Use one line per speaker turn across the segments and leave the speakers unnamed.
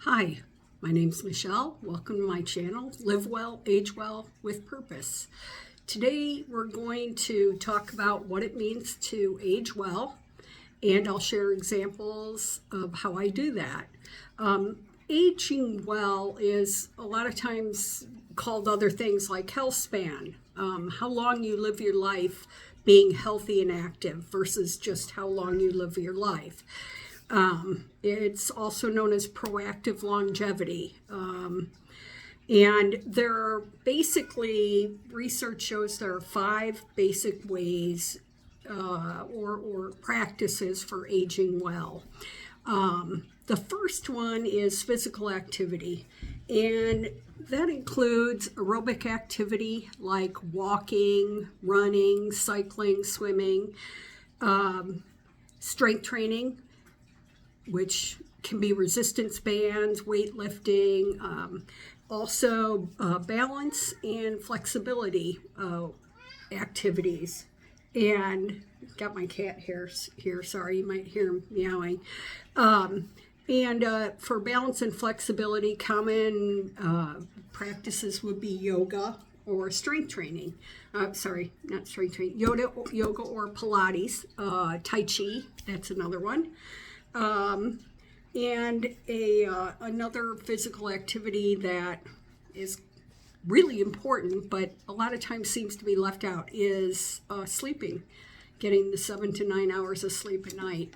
Hi, my name's Michelle. Welcome to my channel, Live Well, Age Well with Purpose. Today we're going to talk about what it means to age well, and I'll share examples of how I do that. Aging well is a lot of times called other things like health span, how long you live your life being healthy and active versus just how long you live your life. It's also known as proactive longevity. And there are basically, research shows there are 5 basic ways or practices for aging well. The first one is physical activity, and that includes aerobic activity like walking, running, cycling, swimming, strength training, which can be resistance bands, weightlifting, also balance and flexibility activities. And got my cat here, sorry, you might hear him meowing. And for balance and flexibility, common practices would be yoga or strength training. Sorry, not strength training, yoga or Pilates, Tai Chi, that's another one. And another physical activity that is really important, but a lot of times seems to be left out, is sleeping, getting the 7 to 9 hours of sleep a night.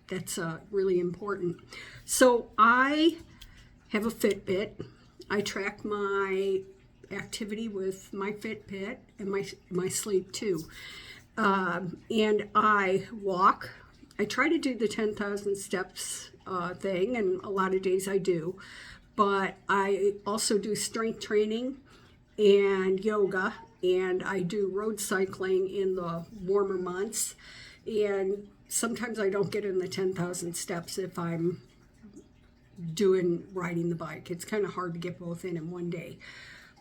That's really important. So I have a Fitbit. I track my activity with my Fitbit and my sleep too. And I walk. I try to do the 10,000 steps thing, and a lot of days I do. But I also do strength training and yoga, and I do road cycling in the warmer months. And sometimes I don't get in the 10,000 steps if I'm riding the bike. It's kind of hard to get both in one day.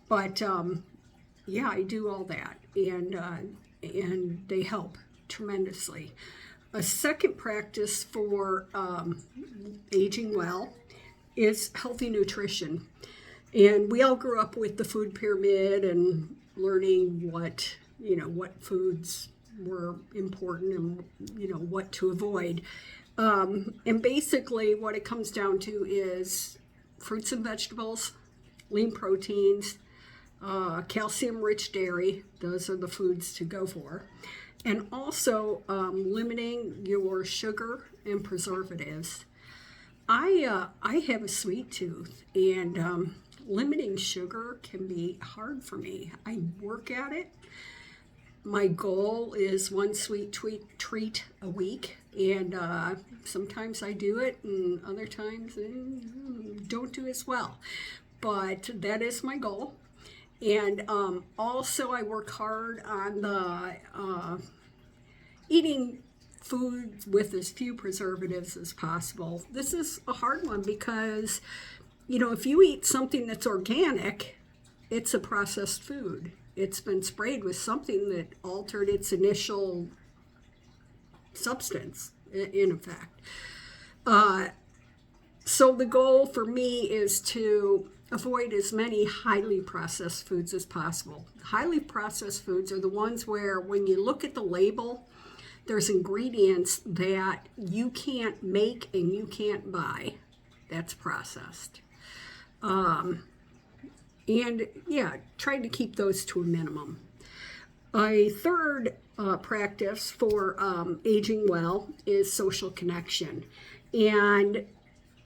But yeah, I do all that, and they help tremendously. A second practice for aging well is healthy nutrition. And we all grew up with the food pyramid and learning what foods were important and what to avoid. And basically what it comes down to is fruits and vegetables, lean proteins, calcium-rich dairy. Those are the foods to go for. And also limiting your sugar and preservatives. I have a sweet tooth, and limiting sugar can be hard for me. I work at it. My goal is one sweet treat a week, and sometimes I do it, and other times don't do as well. But that is my goal. And also I work hard on the eating food with as few preservatives as possible. This is a hard one because, if you eat something that's organic, it's a processed food. It's been sprayed with something that altered its initial substance, in effect. So the goal for me is to avoid as many highly processed foods as possible. Highly processed foods are the ones where when you look at the label, there's ingredients that you can't make and you can't buy. That's processed. And yeah, trying to keep those to a minimum. A third practice for aging well is social connection. And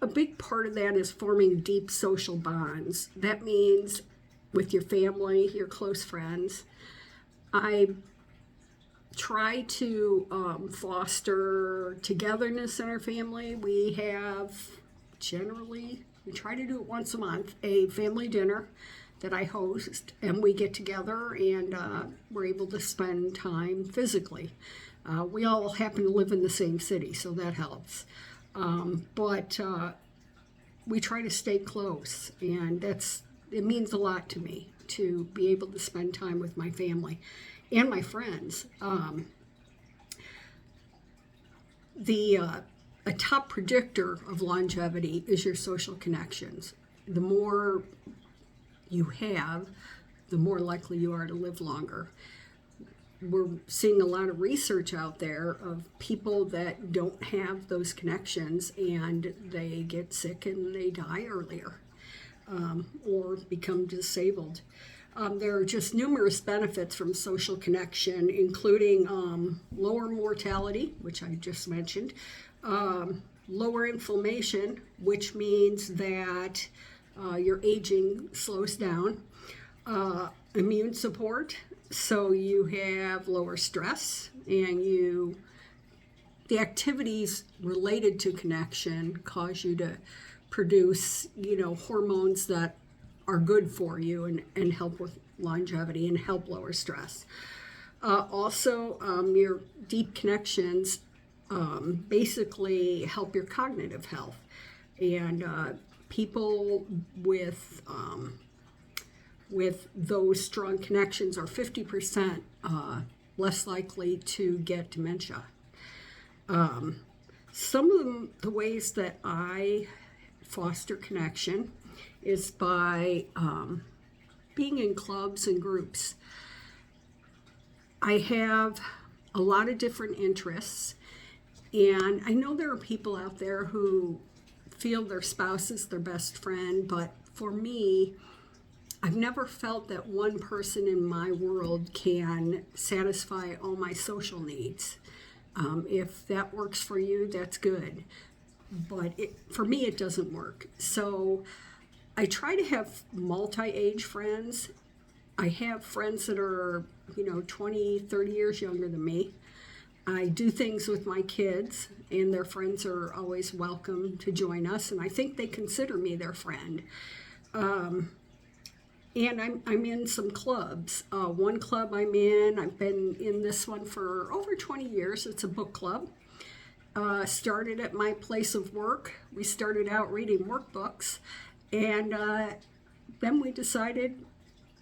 a big part of that is forming deep social bonds. That means with your family, your close friends. I try to foster togetherness in our family. We try to do it once a month, a family dinner that I host, and we get together and we're able to spend time physically. We all happen to live in the same city, so that helps. But we try to stay close, and it means a lot to me to be able to spend time with my family and my friends. The a top predictor of longevity is your social connections. The more you have, the more likely you are to live longer. We're seeing a lot of research out there of people that don't have those connections, and they get sick and they die earlier, or become disabled. There are just numerous benefits from social connection, including lower mortality, which I just mentioned, lower inflammation, which means that your aging slows down, immune support, so you have lower stress, and the activities related to connection cause you to produce, hormones that are good for you and help with longevity and help lower stress. Also, your deep connections basically help your cognitive health. And people with those strong connections are 50% less likely to get dementia. Some of the ways that I foster connection is by being in clubs and groups. I have a lot of different interests, and I know there are people out there who feel their spouse is their best friend, but for me, I've never felt that one person in my world can satisfy all my social needs. If that works for you, that's good. But for me, it doesn't work. So I try to have multi-age friends. I have friends that are, 20, 30 years younger than me. I do things with my kids, and their friends are always welcome to join us, and I think they consider me their friend. And I'm in some clubs. One club I'm in, I've been in this one for over 20 years. It's a book club. Started at my place of work. We started out reading workbooks, and then we decided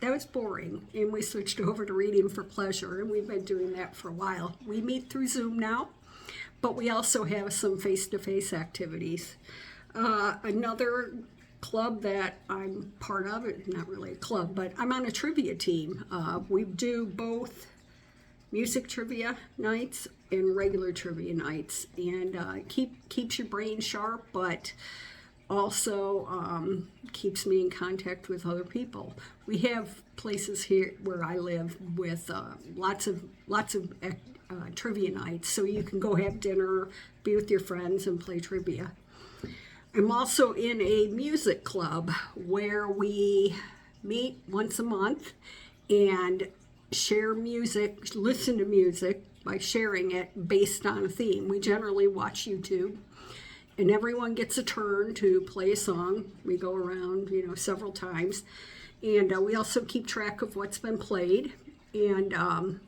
that was boring, and we switched over to reading for pleasure, and we've been doing that for a while. We meet through Zoom now, but we also have some face-to-face activities. Another club that I'm part of, it's not really a club, but I'm on a trivia team. We do both music trivia nights and regular trivia nights, and keeps your brain sharp, but also keeps me in contact with other people. We have places here where I live with lots of trivia nights, so you can go have dinner, be with your friends, and play trivia. I'm also in a music club where we meet once a month and share music, listen to music by sharing it based on a theme. We generally watch YouTube, and everyone gets a turn to play a song. We go around, several times, and we also keep track of what's been played. And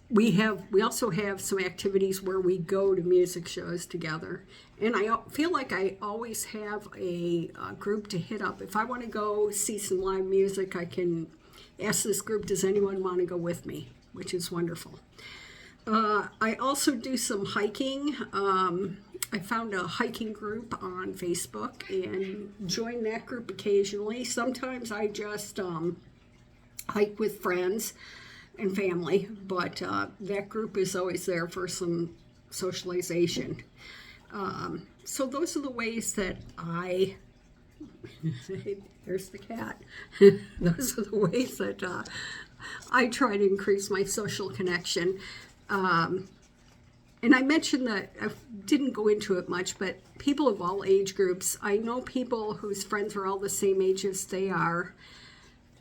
we also have some activities where we go to music shows together. And I feel like I always have a group to hit up. If I want to go see some live music, I can ask this group, does anyone want to go with me? Which is wonderful. I also do some hiking. I found a hiking group on Facebook and join that group occasionally. Sometimes I just hike with friends and family, but that group is always there for some socialization. So those are the ways that there's the cat. Those are the ways that I try to increase my social connection. And I mentioned that I didn't go into it much, but people of all age groups, I know people whose friends are all the same age as they are.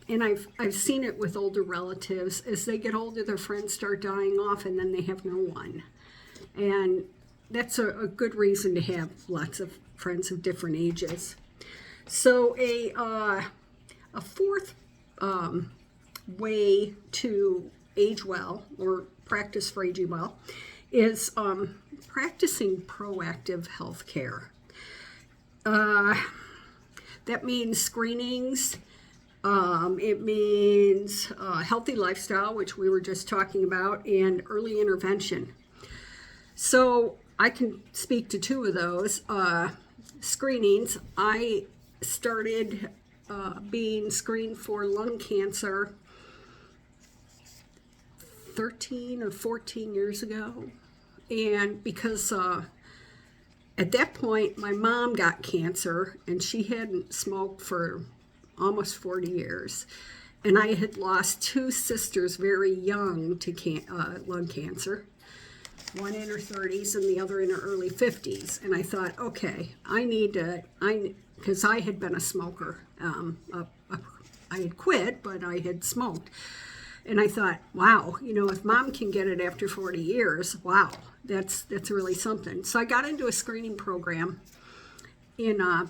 And I've seen it with older relatives. As they get older, their friends start dying off, and then they have no one. And that's a good reason to have lots of friends of different ages. So a fourth way to age well, or practice for aging well, is practicing proactive health care. That means screenings. It means healthy lifestyle, which we were just talking about, and early intervention. So I can speak to two of those screenings. I started being screened for lung cancer 13 or 14 years ago. And because at that point, my mom got cancer, and she hadn't smoked for almost 40 years. And I had lost two sisters very young to lung cancer, one in her 30s and the other in her early 50s. And I thought, okay, because I had been a smoker. I had quit, but I had smoked. And I thought, wow, if mom can get it after 40 years, wow, that's really something. So I got into a screening program in, I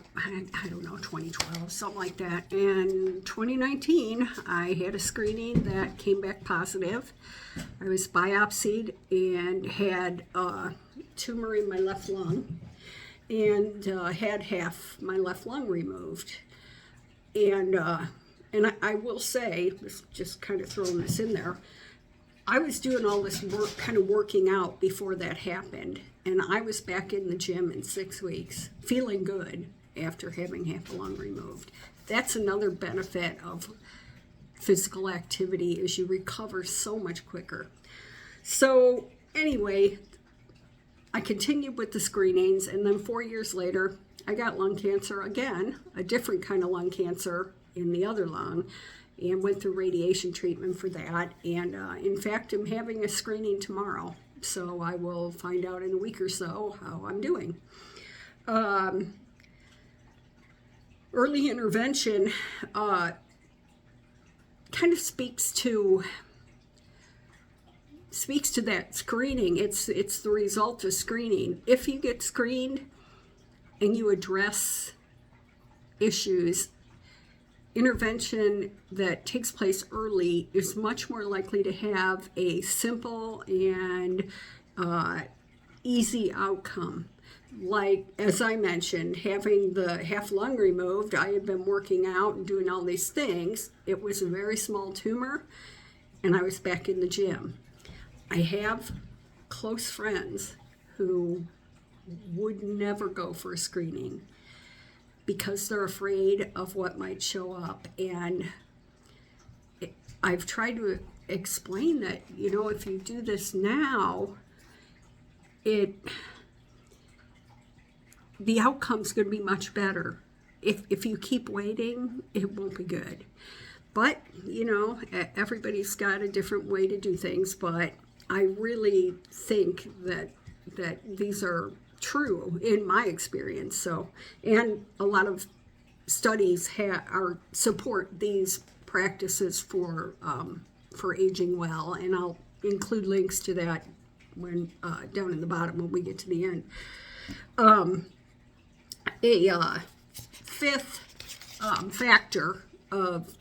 don't know, 2012, something like that. And 2019, I had a screening that came back positive. I was biopsied and had a tumor in my left lung and had half my left lung removed. And I will say, just kind of throwing this in there, I was doing all this work, kind of working out before that happened. And I was back in the gym in 6 weeks, feeling good after having half a lung removed. That's another benefit of physical activity, is you recover so much quicker. So anyway, I continued with the screenings, and then 4 years later, I got lung cancer again, a different kind of lung cancer in the other lung, and went through radiation treatment for that. And in fact, I'm having a screening tomorrow, so I will find out in a week or so how I'm doing. Early intervention kind of speaks to that screening. It's the result of screening. If you get screened and you address issues, intervention that takes place early is much more likely to have a simple and easy outcome. Like, as I mentioned, having the half lung removed, I had been working out and doing all these things. It was a very small tumor, and I was back in the gym. I have close friends who would never go for a screening because they're afraid of what might show up. And I've tried to explain that, if you do this now, the outcome's going to be much better. If you keep waiting, it won't be good. But, everybody's got a different way to do things, but I really think that these are true in my experience. So, and a lot of studies support these practices for aging well, and I'll include links to that when down in the bottom when we get to the end. A fifth factor of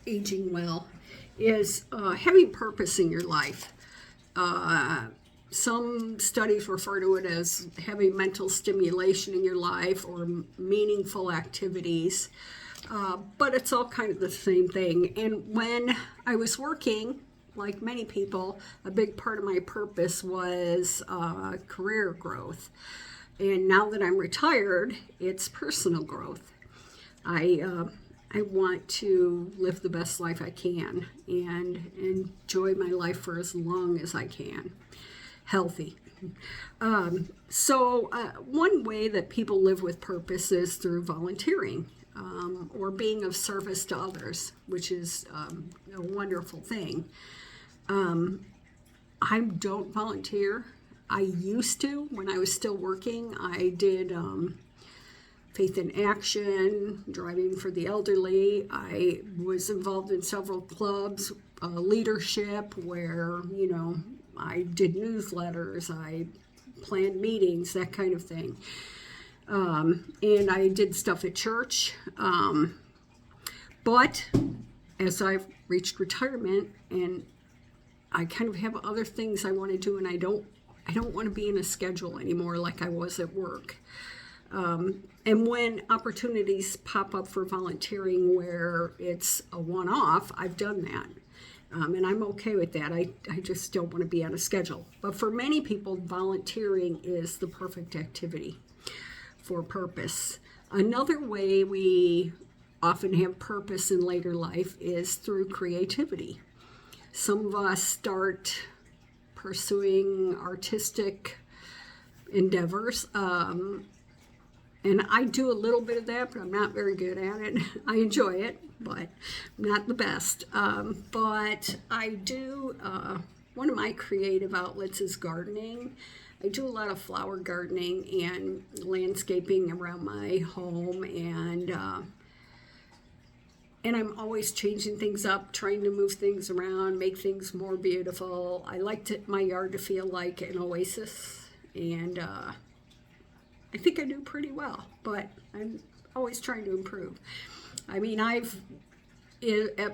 aging well is having purpose in your life. Some studies refer to it as having mental stimulation in your life or meaningful activities, but it's all kind of the same thing. And when I was working, like many people, a big part of my purpose was career growth. And now that I'm retired, it's personal growth. I want to live the best life I can and enjoy my life for as long as I can. Healthy. So one way that people live with purpose is through volunteering or being of service to others, which is a wonderful thing. I don't volunteer. I used to when I was still working. I did Faith in Action, driving for the elderly. I was involved in several clubs, leadership, where, I did newsletters, I planned meetings, that kind of thing. And I did stuff at church. But as I've reached retirement and I kind of have other things I want to do, and I don't want to be in a schedule anymore like I was at work. And when opportunities pop up for volunteering where it's a one-off, I've done that. And I'm okay with that. I just don't want to be on a schedule. But for many people, volunteering is the perfect activity for purpose. Another way we often have purpose in later life is through creativity. Some of us start pursuing artistic endeavors. And I do a little bit of that, but I'm not very good at it. I enjoy it, but I'm not the best. But I do, one of my creative outlets is gardening. I do a lot of flower gardening and landscaping around my home, and I'm always changing things up, trying to move things around, make things more beautiful. I like my yard to feel like an oasis, and I think I do pretty well, but I'm always trying to improve. I mean,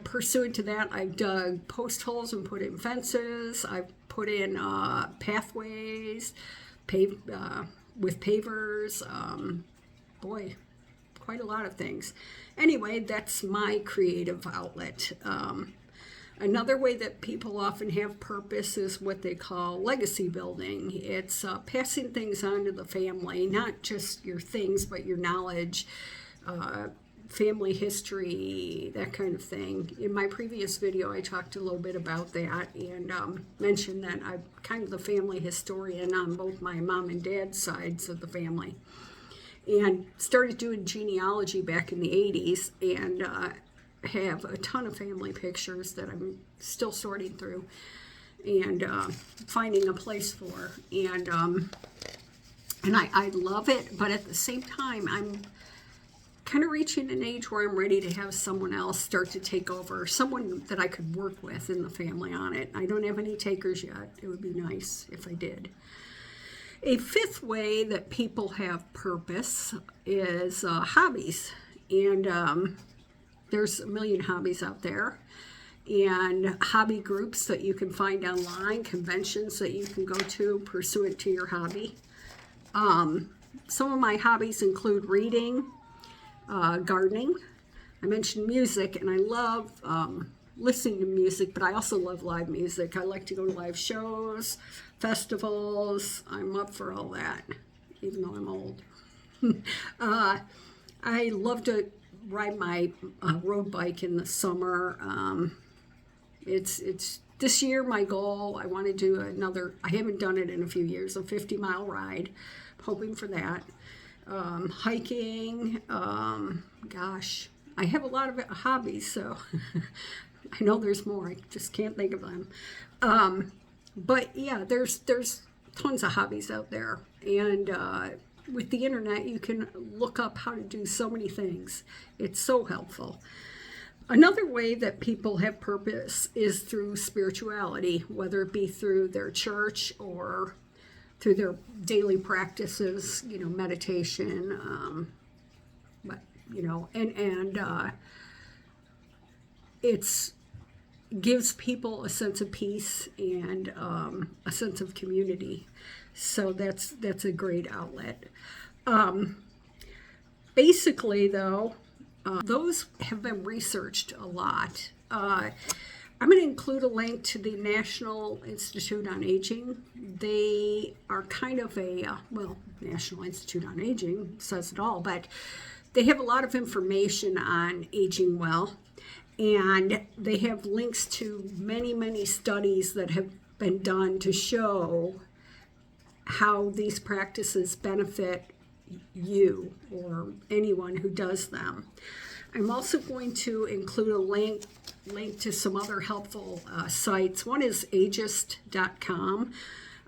pursuant to that, I've dug post holes and put in fences. I've put in pathways, with pavers. Boy, quite a lot of things. Anyway, that's my creative outlet. Another way that people often have purpose is what they call legacy building. It's passing things on to the family, not just your things, but your knowledge, family history, that kind of thing. In my previous video, I talked a little bit about that and mentioned that I'm kind of the family historian on both my mom and dad's sides of the family. And started doing genealogy back in the 80s, and have a ton of family pictures that I'm still sorting through and finding a place for. And I love it, but at the same time, I'm kind of reaching an age where I'm ready to have someone else start to take over, someone that I could work with in the family on it. I don't have any takers yet. It would be nice if I did. A fifth way that people have purpose is hobbies. And there's a million hobbies out there, and hobby groups that you can find online, conventions that you can go to pursuant to your hobby. Some of my hobbies include reading, gardening. I mentioned music, and I love listening to music, but I also love live music. I like to go to live shows, festivals. I'm up for all that, even though I'm old. I love to ride my road bike in the summer. It's this year my goal. I want to do another, I haven't done it in a few years, a 50-mile ride. I'm hoping for that. Hiking, gosh, I have a lot of hobbies, so I know there's more. I just can't think of them. But yeah, there's tons of hobbies out there, and with the internet, you can look up how to do so many things. It's so helpful. Another way that people have purpose is through spirituality, whether it be through their church or through their daily practices, meditation, it's gives people a sense of peace and a sense of community. So that's a great outlet. Basically, though, those have been researched a lot. I'm going to include a link to the National Institute on Aging. They are kind of National Institute on Aging says it all, but they have a lot of information on aging well. And they have links to many, many studies that have been done to show how these practices benefit you or anyone who does them. I'm also going to include a link to some other helpful sites. One is ageist.com.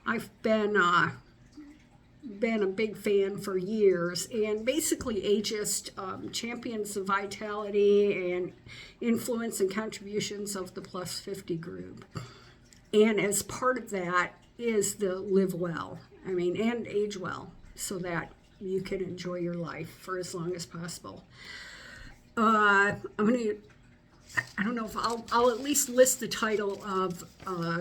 I've been a big fan for years, and basically Ageist champions the vitality and influence and contributions of the plus 50 group. And as part of that is the live well, and age well, so that you can enjoy your life for as long as possible. I don't know if I'll at least list the title of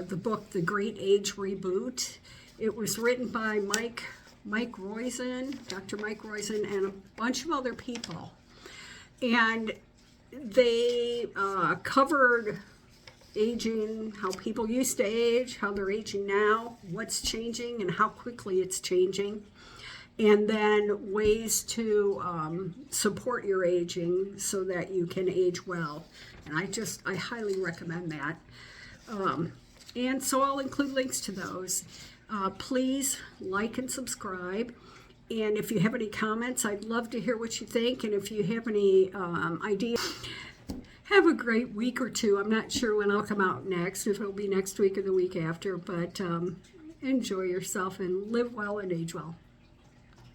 the book, The Great Age Reboot. It was written by Mike Roizen, Dr. Mike Roizen, and a bunch of other people. And they covered aging, how people used to age, how they're aging now, what's changing, and how quickly it's changing. And then ways to support your aging so that you can age well. And I highly recommend that. And so I'll include links to those. Please like and subscribe. And if you have any comments, I'd love to hear what you think. And if you have any ideas, have a great week or two. I'm not sure when I'll come out next, if it'll be next week or the week after. But enjoy yourself and live well and age well.